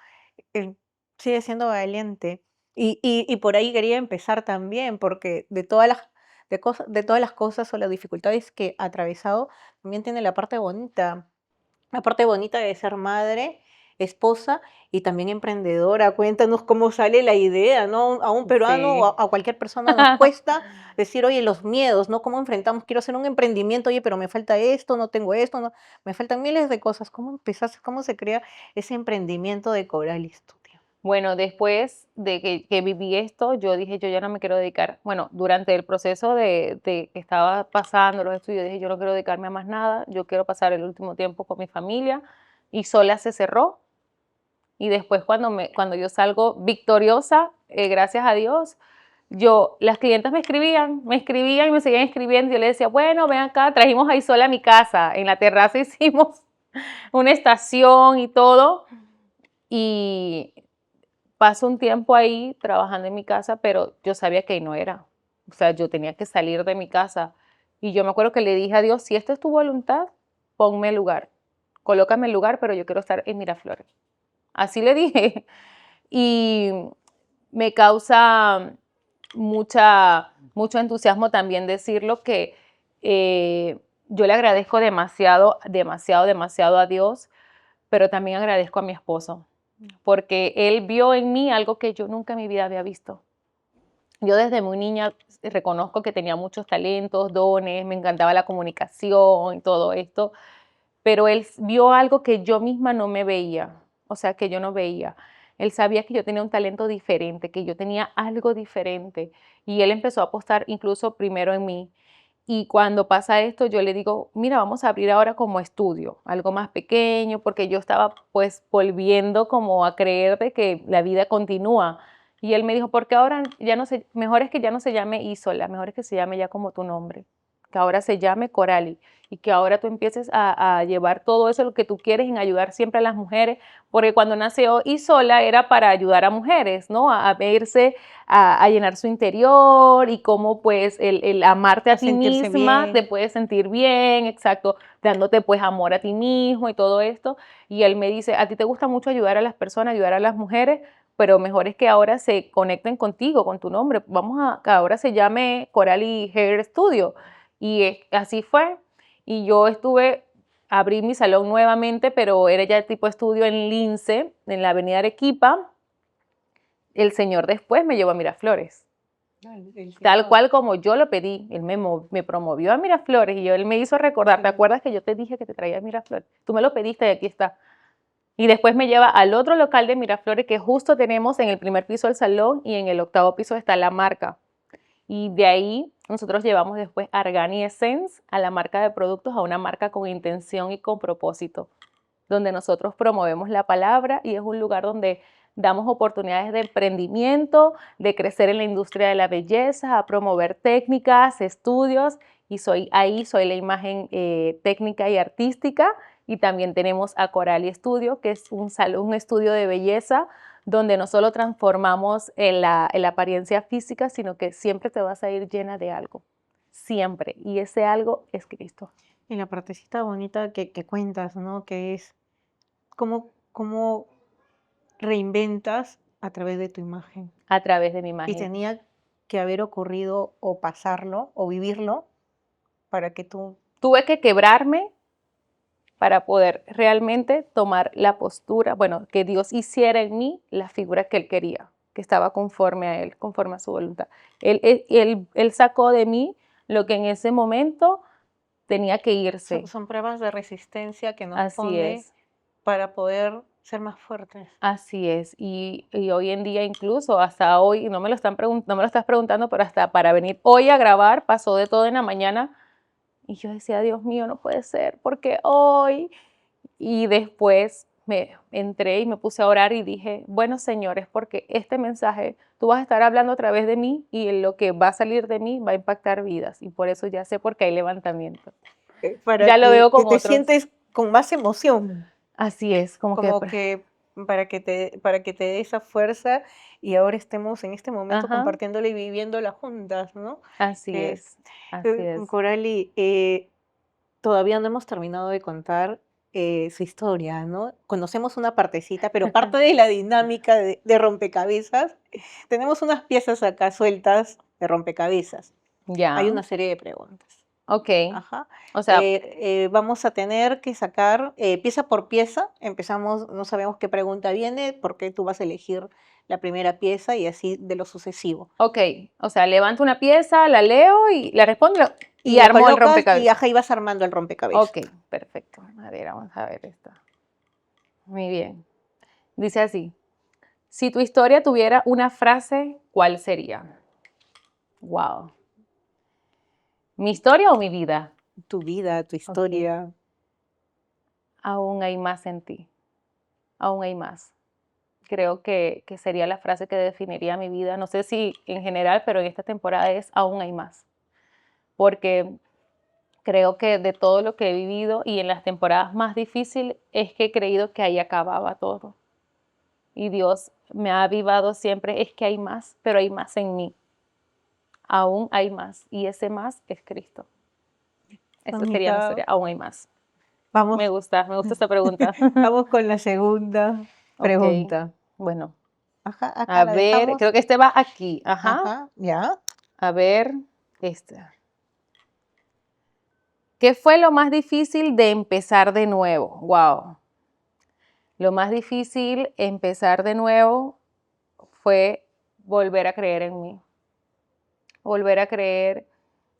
eh, sigue siendo valiente. Y por ahí quería empezar también, porque de todas las cosas o las dificultades que ha atravesado, también tiene la parte bonita de ser madre, esposa y también emprendedora. Cuéntanos cómo sale la idea, ¿no? A un peruano o Sí. a cualquier persona nos cuesta decir, oye, los miedos, ¿no? ¿Cómo enfrentamos? Quiero hacer un emprendimiento, oye, pero me falta esto, no tengo esto, no, me faltan miles de cosas. ¿Cómo empezaste? ¿Cómo se crea ese emprendimiento de Coral Studio? Bueno, después de que viví esto, yo dije, yo ya no me quiero dedicar, bueno, durante el proceso de que estaba pasando los estudios, dije, yo no quiero dedicarme a más nada, yo quiero pasar el último tiempo con mi familia y sola se cerró. Y después cuando yo salgo victoriosa, gracias a Dios, las clientas me escribían y me seguían escribiendo. Yo le decía, bueno, ven acá, trajimos a Isola a mi casa. En la terraza hicimos una estación y todo. Y paso un tiempo ahí trabajando en mi casa, pero yo sabía que ahí no era. O sea, yo tenía que salir de mi casa. Y yo me acuerdo que le dije a Dios, si esta es tu voluntad, ponme el lugar. Colócame el lugar, pero yo quiero estar en Miraflores. Así le dije. Y me causa mucho entusiasmo también decirlo que yo le agradezco demasiado, demasiado, demasiado a Dios, pero también agradezco a mi esposo, porque él vio en mí algo que yo nunca en mi vida había visto. Yo desde muy niña reconozco que tenía muchos talentos, dones, me encantaba la comunicación y todo esto, pero él vio algo que yo misma no me veía, o sea, que yo no veía. Él sabía que yo tenía un talento diferente, que yo tenía algo diferente, y él empezó a apostar incluso primero en mí. Y cuando pasa esto, yo le digo, mira, vamos a abrir ahora como estudio, algo más pequeño, porque yo estaba pues volviendo como a creer de que la vida continúa. Y él me dijo, porque ahora ya no se, mejor es que ya no se llame Isola, mejor es que se llame ya como tu nombre, que ahora se llame Corali y que ahora tú empieces a llevar todo eso, lo que tú quieres en ayudar siempre a las mujeres, porque cuando nació Isola era para ayudar a mujeres, ¿no? A verse, a llenar su interior y cómo pues el amarte a A ti sentirse misma te bien. puede sentir bien, exacto, dándote pues amor a ti mismo y todo esto. Y él me dice, a ti te gusta mucho ayudar a las personas, ayudar a las mujeres, pero mejor es que ahora se conecten contigo, con tu nombre. Vamos a que ahora se llame Coralie Hair Studio. Y así fue. Y yo abrí mi salón nuevamente, pero era ya tipo estudio en Lince, en la avenida Arequipa. El señor después me llevó a Miraflores, tal Señor. cual como yo lo pedí. Él me promovió a Miraflores y él me hizo recordar, ¿te Sí. acuerdas que yo te dije que te traía a Miraflores? Tú me lo pediste y aquí está. Y después me lleva al otro local de Miraflores que justo tenemos en el primer piso del salón y en el octavo piso está la marca. Y de ahí nosotros llevamos después Argani Essence a la marca de productos, a una marca con intención y con propósito, donde nosotros promovemos la palabra y es un lugar donde damos oportunidades de emprendimiento, de crecer en la industria de la belleza, a promover técnicas, estudios y soy la imagen técnica y artística y también tenemos a Coralie Studio, que es un salón, un estudio de belleza donde no solo transformamos en la apariencia física, sino que siempre te vas a ir llena de algo, siempre. Y ese algo es Cristo. Y la partecita bonita que cuentas, ¿no? Que es cómo reinventas a través de tu imagen. A través de mi Y imagen. tenía que haber ocurrido o pasarlo o vivirlo para que tú Tuve que quebrarme para poder realmente tomar la postura, bueno, que Dios hiciera en mí la figura que Él quería, que estaba conforme a Él, conforme a su voluntad. Él sacó de mí lo que en ese momento tenía que irse. son pruebas de resistencia que nos Así pone es. para poder ser más fuertes. Así es, y hoy en día incluso hasta hoy, no me lo estás preguntando, pero hasta para venir hoy a grabar pasó de todo en la mañana y yo decía, Dios mío, no puede ser, porque hoy, y después me entré y me puse a orar y dije, bueno, señores, porque este mensaje tú vas a estar hablando a través de mí y lo que va a salir de mí va a impactar vidas y por eso ya sé por qué hay levantamiento. Para Ya lo veo que con te otros. sientes con más emoción, Así es, como que como que para que te dé esa fuerza y ahora estemos en este momento Ajá, compartiéndola y viviéndola juntas, ¿no? así Eh, es, así es. Coralie, todavía no hemos terminado de contar su historia, ¿no? Conocemos una partecita, pero parte de la dinámica de rompecabezas, tenemos unas piezas acá sueltas de rompecabezas. Hay Ya, una serie de preguntas. okey. Ajá. O sea, Vamos a tener que sacar pieza por pieza. Empezamos, no sabemos qué pregunta viene, porque tú vas a elegir la primera pieza y así de lo sucesivo. levanto una pieza, la leo y la respondo Y y la armo el colocas y rompecabezas. ajá, y vas armando el rompecabezas. Okey, perfecto. A ver, vamos a ver esta. Muy bien. Dice así: si tu historia tuviera una frase, ¿cuál sería? Guau. ¿Mi historia o mi vida? Tu vida, tu Okey. historia. Aún hay más en ti, aún hay más. Creo que sería la frase que definiría mi vida. No sé si en general, pero en esta temporada es aún hay más. Porque creo que de todo lo que he vivido y en las temporadas más difíciles es que he creído que ahí acababa todo. Y Dios me ha avivado siempre, es que hay más, pero hay más en mí. Aún hay más. Y ese más es Cristo. Esa sería mi Bonita. historia, aún hay más. Vamos, Me gusta esta pregunta. vamos con la segunda Ok, pregunta. bueno, Ajá, acá a la ver, dejamos. creo que este va aquí. Ajá, Ajá, ya. a ver, este. ¿Qué fue lo más difícil de empezar de nuevo? Wow. Lo más difícil empezar de nuevo fue volver a creer en mí, volver a creer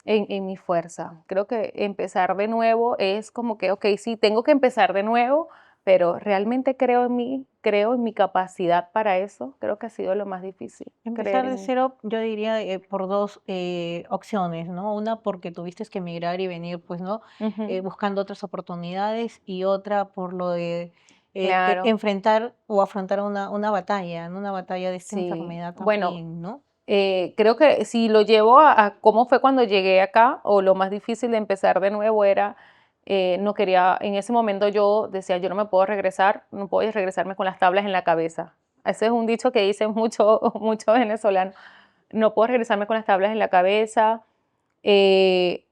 en mi fuerza. Creo que empezar de nuevo es como que, ok, sí, tengo que empezar de nuevo, pero realmente creo en mí, creo en mi capacidad para eso. Creo que ha sido lo más difícil, creer Empezar de en mí. cero, yo diría por dos opciones, ¿no? Una porque tuviste que emigrar y venir, pues, ¿no? Ujú, Buscando otras oportunidades y otra por lo de que claro, enfrentar o afrontar una batalla, ¿no? Una batalla de esta sí. enfermedad Bueno, también, ¿no? creo que si lo llevo a cómo fue cuando llegué acá, o lo más difícil de empezar de nuevo era, no quería, en ese momento yo decía, yo no me puedo regresar, no puedo regresarme con las tablas en la cabeza. Ese es un dicho que dicen mucho, muchos venezolanos. No puedo regresarme con las tablas en la cabeza. eh,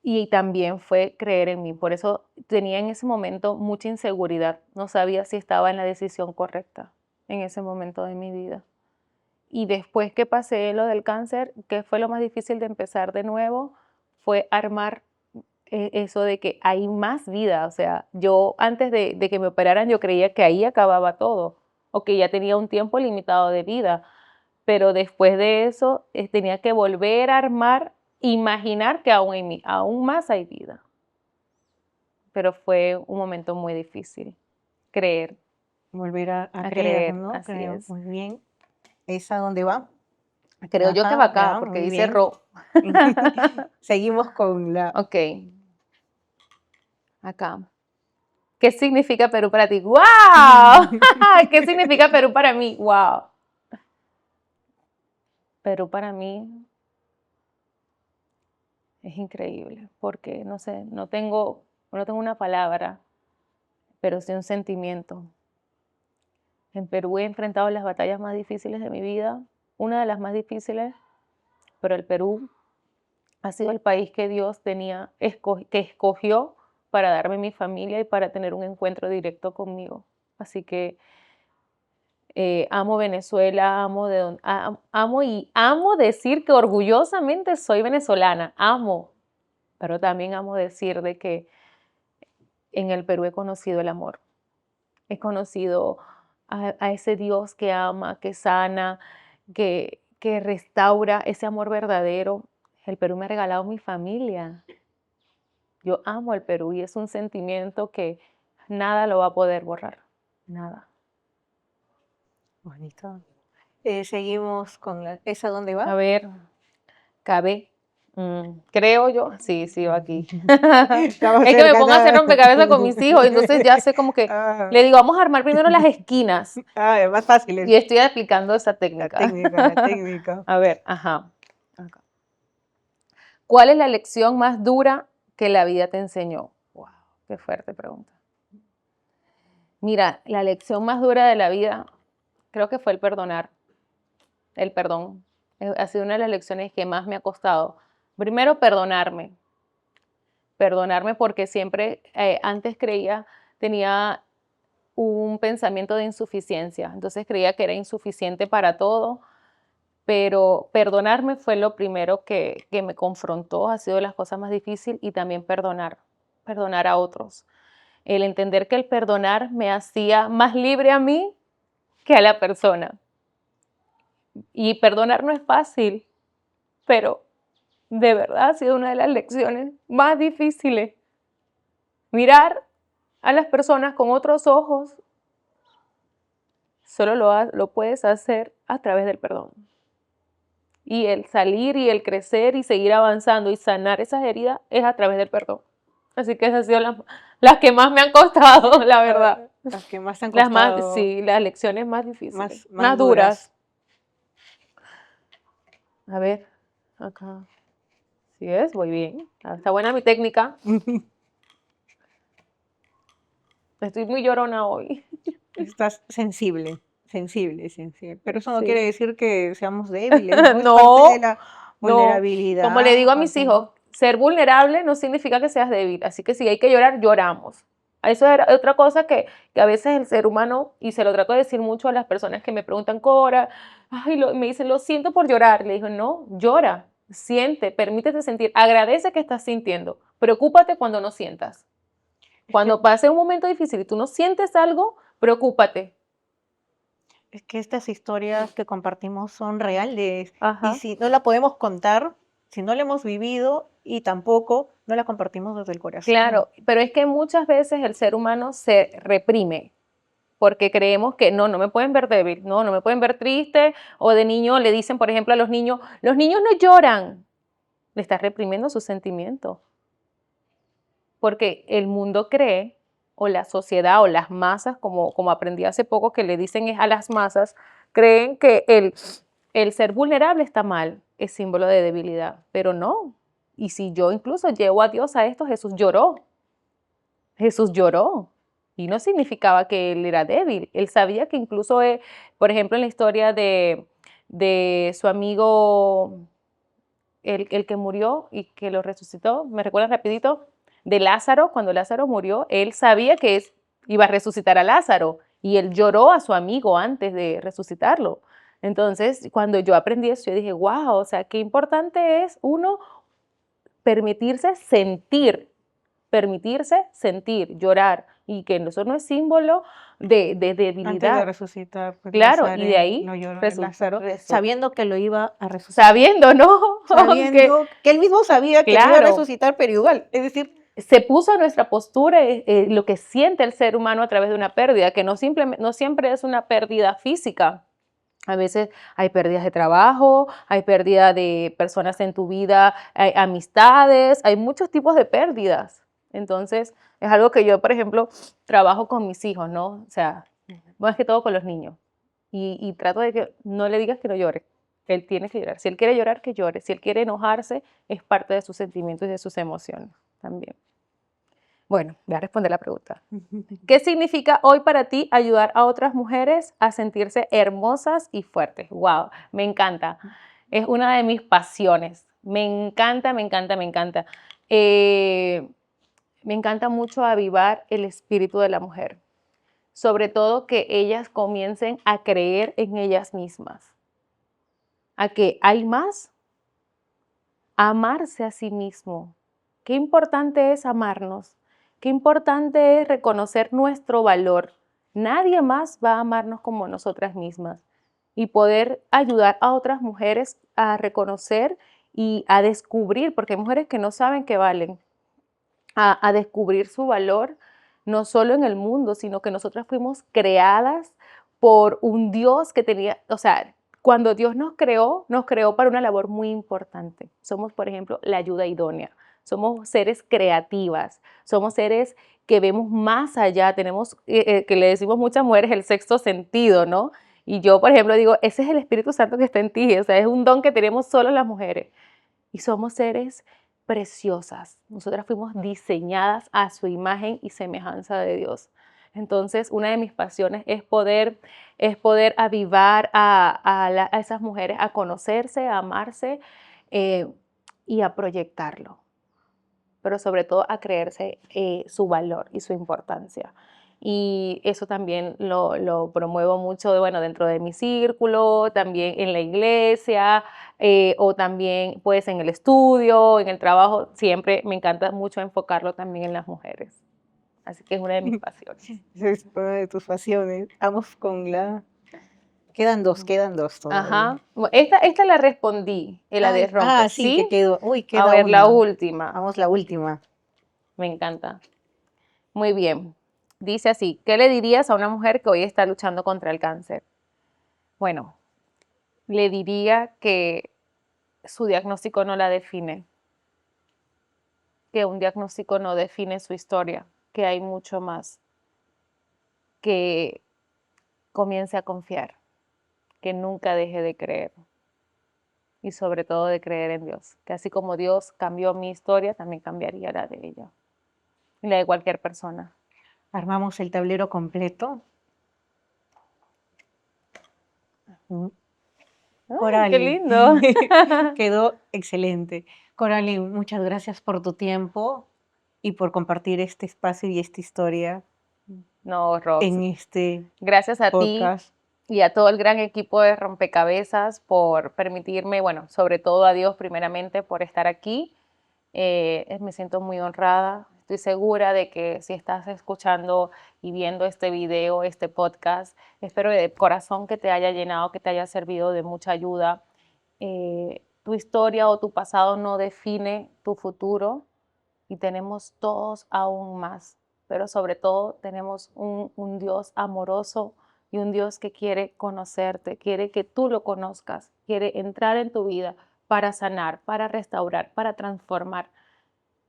y también fue creer en mí. Por eso tenía en ese momento mucha inseguridad. No sabía si estaba en la decisión correcta en ese momento de mi vida. Y después que pasé lo del cáncer, que fue lo más difícil de empezar de nuevo, fue armar eso de que hay más vida. O sea, yo antes de que me operaran, yo creía que ahí acababa todo, o que ya tenía un tiempo limitado de vida. Pero después de eso, tenía que volver a armar, imaginar que aún, en mí, aún más hay vida. Pero fue un momento muy difícil. Creer, Volver a a creer, creer, ¿no? así Creo, es. muy bien. ¿Esa dónde va? Creo yo que va Ajá, acá, ya, porque muy dice bien. ro. Seguimos con la... Ok, acá. ¿Qué significa Perú para ti? ¡Wow! ¿Qué significa Perú para mí? ¡Wow! Perú para mí es increíble, porque no sé, no tengo una palabra, pero sí un sentimiento. En Perú he enfrentado las batallas más difíciles de mi vida, una de las más difíciles, pero el Perú ha sido el país que Dios que escogió para darme mi familia y para tener un encuentro directo conmigo. Así que amo Venezuela, amo y amo decir que orgullosamente soy venezolana, amo, pero también amo decir de que en el Perú he conocido el amor, he conocido a ese Dios que ama, que sana, que restaura ese amor verdadero. El Perú me ha regalado mi familia. Yo amo el Perú y es un sentimiento que nada lo va a poder borrar, nada. Bonito. Seguimos con la... ¿Esa dónde A va? ver, cabe. Creo yo, sí, sí, va aquí. Estamos Es que me cerca, pongo a hacer ¿no? rompecabezas con mis hijos, entonces ya sé como que Ah, le digo, vamos a armar primero las esquinas es más fácil y es estoy aplicando esa la técnica. técnica, la técnica. A ver, ajá. Acá. ¿Cuál es la lección más dura que la vida te enseñó? Wow, qué fuerte pregunta. Mira, la lección más dura de la vida creo que fue el perdonar, el perdón. Ha sido una de las lecciones que más me ha costado. Primero, perdonarme porque siempre antes tenía un pensamiento de insuficiencia, entonces creía que era insuficiente para todo, pero perdonarme fue lo primero que me confrontó, ha sido de las cosas más difíciles y también perdonar a otros. El entender que el perdonar me hacía más libre a mí que a la persona. Y perdonar no es fácil, pero de verdad ha sido una de las lecciones más difíciles. Mirar a las personas con otros ojos solo lo puedes hacer a través del perdón. Y el salir y el crecer y seguir avanzando y sanar esas heridas es a través del perdón. Así que esas han sido las que más me han costado, la verdad. Las que más te han costado. Sí, las lecciones más difíciles, Más más duras. A ver, acá. ¿Sí es? Voy bien. Está buena mi técnica. Estoy muy llorona hoy. Estás sensible. Pero eso no Sí. quiere decir que seamos débiles, ¿no? Es No, parte de la vulnerabilidad. Como le digo a mis parte- hijos, ser vulnerable no significa que seas débil. Así que si hay que llorar, lloramos. Eso era otra cosa que a veces el ser humano, y se lo trato de decir mucho a las personas que me preguntan, Cora, me dicen, lo siento por llorar. Le digo, no, llora, siente, permítete sentir, agradece que estás sintiendo, preocúpate cuando no sientas. Cuando pase un momento difícil y tú no sientes algo, preocúpate. Es que estas historias que compartimos son reales. Ajá. Y si no la podemos contar, si no la hemos vivido y tampoco no la compartimos desde el corazón. Claro, pero es que muchas veces el ser humano se reprime porque creemos que no me pueden ver débil, no me pueden ver triste, o de niño le dicen, por ejemplo, a los niños no lloran. Le estás reprimiendo sus sentimientos. Porque el mundo cree, o la sociedad, o las masas, como aprendí hace poco que le dicen es a las masas, creen que el ser vulnerable está mal, es símbolo de debilidad, pero no. Y si yo incluso llevo a Dios a esto, Jesús lloró. Jesús lloró. Y no significaba que él era débil. Él sabía que incluso, por ejemplo, en la historia de su amigo, el que murió y que lo resucitó, ¿me recuerdan rapidito? De Lázaro, cuando Lázaro murió, él sabía que iba a resucitar a Lázaro y él lloró a su amigo antes de resucitarlo. Entonces, cuando yo aprendí eso, yo dije, wow, o sea, qué importante es uno permitirse sentir, llorar, y que eso no es símbolo de debilidad. Antes de resucitar, pues, Claro, Lázaro y de ahí lo lloró resu- Lázaro, resu- sabiendo que lo iba a resucitar. sabiendo, ¿no? Sabiendo que él mismo sabía que lo iba a Claro. resucitar, pero igual, es decir, Se puso a nuestra postura lo que siente el ser humano a través de una pérdida, que no siempre es una pérdida física. A veces hay pérdidas de trabajo, hay pérdida de personas en tu vida, hay amistades, hay muchos tipos de pérdidas. Entonces, es algo que yo, por ejemplo, trabajo con mis hijos, ¿no? O sea, más que todo con los niños. Y trato de que no le digas que no llore. Él tiene que llorar. Si él quiere llorar, que llore. Si él quiere enojarse, es parte de sus sentimientos y de sus emociones también. Bueno, voy a responder la pregunta. ¿Qué significa hoy para ti ayudar a otras mujeres a sentirse hermosas y fuertes? ¡Wow! Me encanta. Es una de mis pasiones. Me encanta, me encanta, me encanta. Me encanta mucho avivar el espíritu de la mujer. Sobre todo que ellas comiencen a creer en ellas mismas. A que hay más. Amarse a sí mismo. Qué importante es amarnos. Qué importante es reconocer nuestro valor. Nadie más va a amarnos como nosotras mismas. Y poder ayudar a otras mujeres a reconocer y a descubrir, porque hay mujeres que no saben que valen, a descubrir su valor, no solo en el mundo, sino que nosotras fuimos creadas por un Dios que tenía, o sea, cuando Dios nos creó para una labor muy importante. Somos, por ejemplo, la ayuda idónea. Somos seres creativas, somos seres que vemos más allá, tenemos, que le decimos muchas mujeres, el sexto sentido, ¿no? Y yo, por ejemplo, digo, ese es el Espíritu Santo que está en ti, o sea, es un don que tenemos solo las mujeres. Y somos seres preciosas. Nosotras fuimos diseñadas a su imagen y semejanza de Dios. Entonces, una de mis pasiones es poder avivar a esas mujeres a conocerse, a amarse eh, y a proyectarlo, pero sobre todo a creerse su valor y su importancia. Y eso también lo promuevo mucho, bueno, dentro de mi círculo, también en la iglesia, o también pues en el estudio, en el trabajo. Siempre me encanta mucho enfocarlo también en las mujeres. Así que es una de mis pasiones. Esa es una de tus pasiones. Vamos con la... quedan dos todavía. Ajá. Esta la respondí, la de rompe, Sí, que ¿sí? quedó. Uy, A queda ver, la una. última. Vamos, la última. Me encanta. Muy bien. Dice así, ¿qué le dirías a una mujer que hoy está luchando contra el cáncer? Bueno, le diría que su diagnóstico no la define, que un diagnóstico no define su historia, que hay mucho más, que comience a confiar, que nunca deje de creer y sobre todo de creer en Dios, que así como Dios cambió mi historia, también cambiaría la de ella y la de cualquier persona. Armamos el tablero completo. ¡Ay, qué Corali, lindo! quedó excelente. Corali, muchas gracias por tu tiempo y por compartir este espacio y esta historia No, Rox, en este gracias a ti podcast. y a todo el gran equipo de Rompecabezas por permitirme, bueno, sobre todo a Dios primeramente por estar aquí. Me siento muy honrada. Estoy segura de que si estás escuchando y viendo este video, este podcast, espero de corazón que te haya llenado, que te haya servido de mucha ayuda. Tu historia o tu pasado no define tu futuro y tenemos todos aún más, pero sobre todo tenemos un Dios amoroso y un Dios que quiere conocerte, quiere que tú lo conozcas, quiere entrar en tu vida para sanar, para restaurar, para transformar.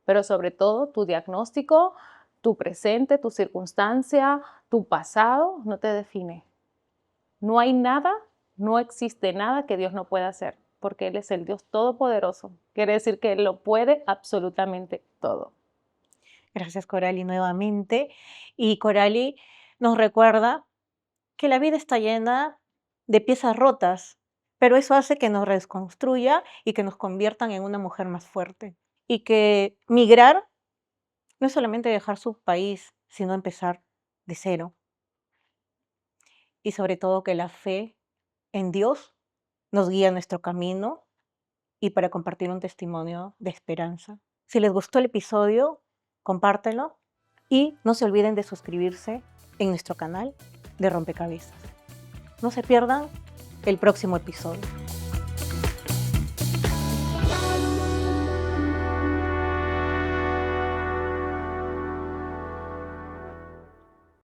Pero sobre todo tu diagnóstico, tu presente, tu circunstancia, tu pasado no te define. No hay nada, no existe nada que Dios no pueda hacer, porque Él es el Dios todopoderoso. Quiere decir que Él lo puede absolutamente todo. Gracias, Corali, nuevamente. Y Corali nos recuerda que la vida está llena de piezas rotas, pero eso hace que nos reconstruya y que nos conviertan en una mujer más fuerte. Y que migrar no es solamente dejar su país, sino empezar de cero. Y sobre todo que la fe en Dios nos guía nuestro camino y para compartir un testimonio de esperanza. Si les gustó el episodio, compártelo y no se olviden de suscribirse en nuestro canal de Rompecabezas. No se pierdan el próximo episodio.